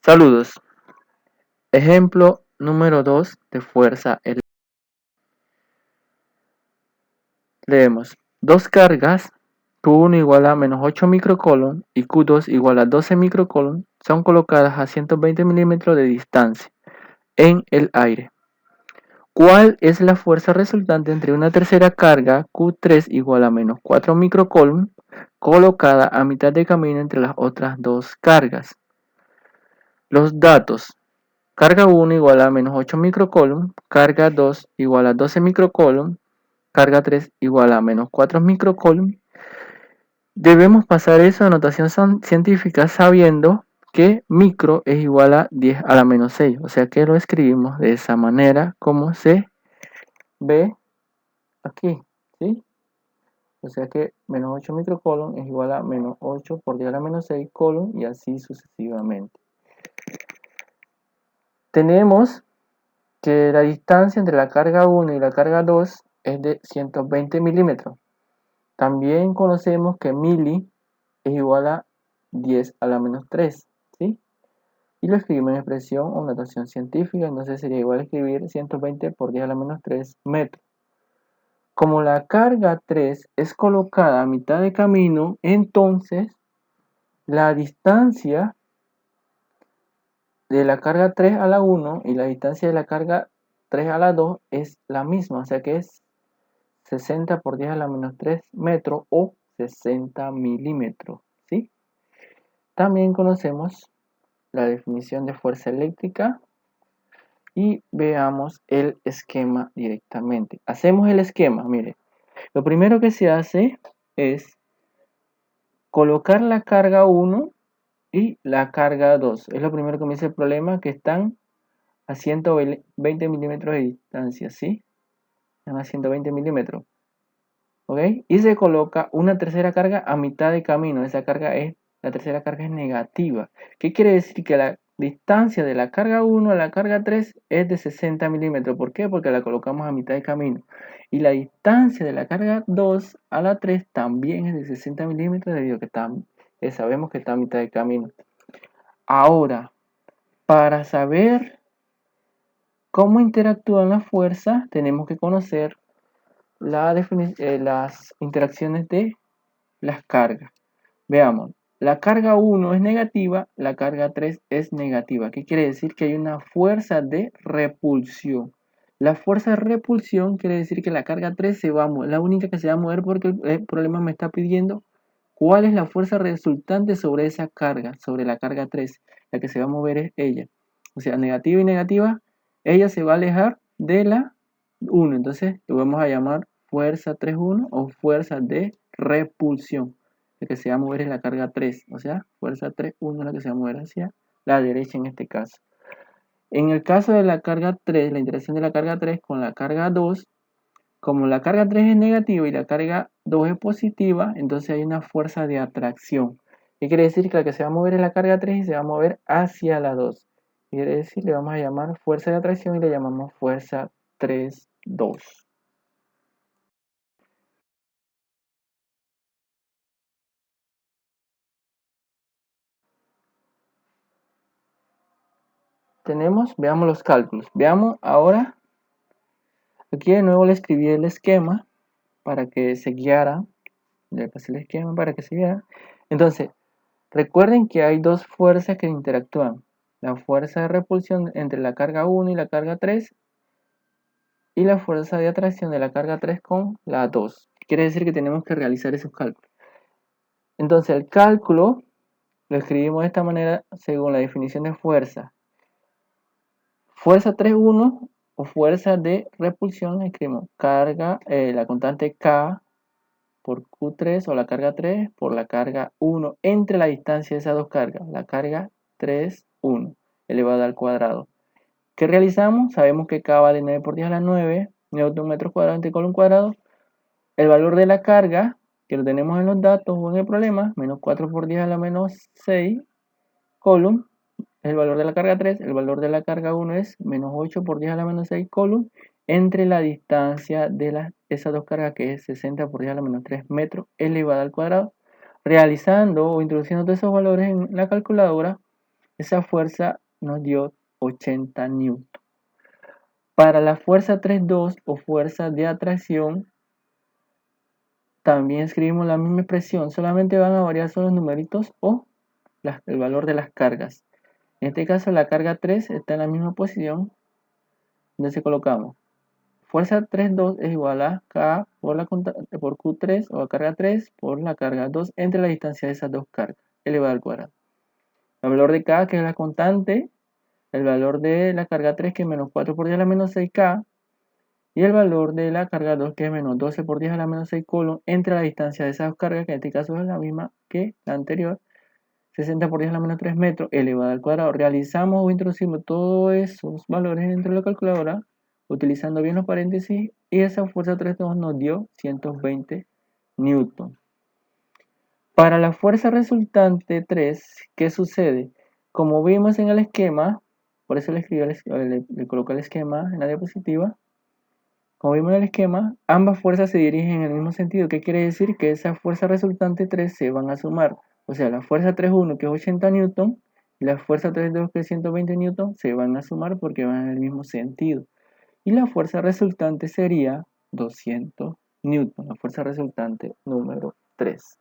Saludos. Ejemplo número 2 de fuerza eléctrica. Leemos. Dos cargas, Q1 igual a menos 8 microcoulomb y Q2 igual a 12 microcoulomb, son colocadas a 120 milímetros de distancia en el aire. ¿Cuál es la fuerza resultante entre una tercera carga, Q3 igual a menos 4 microcoulomb, colocada a mitad de camino entre las otras dos cargas? Los datos. Carga 1 igual a menos 8 microcoulomb, carga 2 igual a 12 microcoulomb, carga 3 igual a menos 4 microcoulomb. Debemos pasar eso a notación científica sabiendo que micro es igual a 10 a la menos 6. O sea que lo escribimos de esa manera como se ve aquí, ¿sí? O sea que menos 8 microcoulomb es igual a menos 8 por 10 a la menos 6 coulomb y así sucesivamente. Tenemos que la distancia entre la carga 1 y la carga 2 es de 120 milímetros. También conocemos que mili es igual a 10 a la menos 3, ¿sí? Y lo escribimos en expresión o notación científica, entonces sería igual a escribir 120 por 10 a la menos 3 metros. Como la carga 3 es colocada a mitad de camino, entonces la distancia de la carga 3 a la 1 y la distancia de la carga 3 a la 2 es la misma, o sea que es 60 por 10 a la menos 3 metros o 60 milímetros, ¿sí? También conocemos la definición de fuerza eléctrica y veamos el esquema directamente. Hacemos el esquema, mire. Lo primero que se hace es colocar la carga 1 y la carga 2. Es lo primero que me dice el problema, que están a 120 milímetros de distancia, ¿sí? Están a 120 milímetros. ¿Ok? Y se coloca una tercera carga a mitad de camino. La tercera carga es negativa. ¿Qué quiere decir? Que la distancia de la carga 1 a la carga 3 es de 60 milímetros. ¿Por qué? Porque la colocamos a mitad de camino. Y la distancia de la carga 2 a la 3 también es de 60 milímetros debido a que sabemos que está a mitad de camino. Ahora, para saber cómo interactúan las fuerzas, tenemos que conocer las interacciones de las cargas. Veamos, la carga 1 es negativa, la carga 3 es negativa. ¿Qué quiere decir? Que hay una fuerza de repulsión. La fuerza de repulsión quiere decir que la carga 3 se va a mover, la única que se va a mover, porque el problema me está pidiendo cuál es la fuerza resultante sobre esa carga, sobre la carga 3. La que se va a mover es ella. O sea, negativa y negativa, ella se va a alejar de la 1. Entonces lo vamos a llamar fuerza 3,1 o fuerza de repulsión. La que se va a mover es la carga 3, o sea, fuerza 3,1 la que se va a mover hacia la derecha en este caso. En el caso de la carga 3, la interacción de la carga 3 con la carga 2, como la carga 3 es negativa y la carga 2 es positiva, entonces hay una fuerza de atracción. ¿Qué quiere decir? Que la que se va a mover es la carga 3 y se va a mover hacia la 2. Quiere decir, le vamos a llamar fuerza de atracción y le llamamos fuerza 3,2. Veamos los cálculos. Veamos ahora, aquí de nuevo le escribí el esquema para que se guiara. Le pasé el esquema para que se guiara. Entonces, recuerden que hay dos fuerzas que interactúan. La fuerza de repulsión entre la carga 1 y la carga 3 y la fuerza de atracción de la carga 3 con la 2. Quiere decir que tenemos que realizar esos cálculos. Entonces, el cálculo lo escribimos de esta manera según la definición de fuerza. Fuerza 3,1 o fuerza de repulsión, escribimos carga, la constante K por Q3 o la carga 3 por la carga 1 entre la distancia de esas dos cargas, la carga 3, 1 elevado al cuadrado. ¿Qué realizamos? Sabemos que K vale 9 por 10 a la 9 newton metros cuadrados entre coulomb cuadrado. El valor de la carga, que lo tenemos en los datos o en el problema, menos 4 por 10 a la menos 6 coulomb. El valor de la carga 3, el valor de la carga 1 es menos 8 por 10 a la menos 6 coulomb entre la distancia de esas dos cargas, que es 60 por 10 a la menos 3 metros elevada al cuadrado. Realizando o introduciendo todos esos valores en la calculadora, esa fuerza nos dio 80 newton. Para la fuerza 3.2 o fuerza de atracción, también escribimos la misma expresión, solamente van a variar solo los numeritos o el valor de las cargas. En este caso la carga 3 está en la misma posición, entonces colocamos fuerza 3.2 es igual a K por Q3 o a carga 3 por la carga 2 entre la distancia de esas dos cargas elevado al cuadrado. El valor de K, que es la constante, el valor de la carga 3, que es menos 4 por 10 a la menos 6K, y el valor de la carga 2, que es menos 12 por 10 a la menos 6 coulomb, entre la distancia de esas dos cargas, que en este caso es la misma que la anterior, 60 por 10 a la menos 3 metros elevado al cuadrado. Realizamos o introducimos todos esos valores dentro de la calculadora, utilizando bien los paréntesis, y esa fuerza 3.2 nos dio 120 newton. Para la fuerza resultante 3, ¿qué sucede? Como vimos en el esquema, por eso le coloqué el esquema en la diapositiva. Como vimos en el esquema, ambas fuerzas se dirigen en el mismo sentido. ¿Qué quiere decir? Que esa fuerza resultante 3 se van a sumar. O sea, la fuerza 3.1, que es 80 newton, y la fuerza 3.2, que es 120 newton, se van a sumar porque van en el mismo sentido. Y la fuerza resultante sería 200 newton, la fuerza resultante número 3.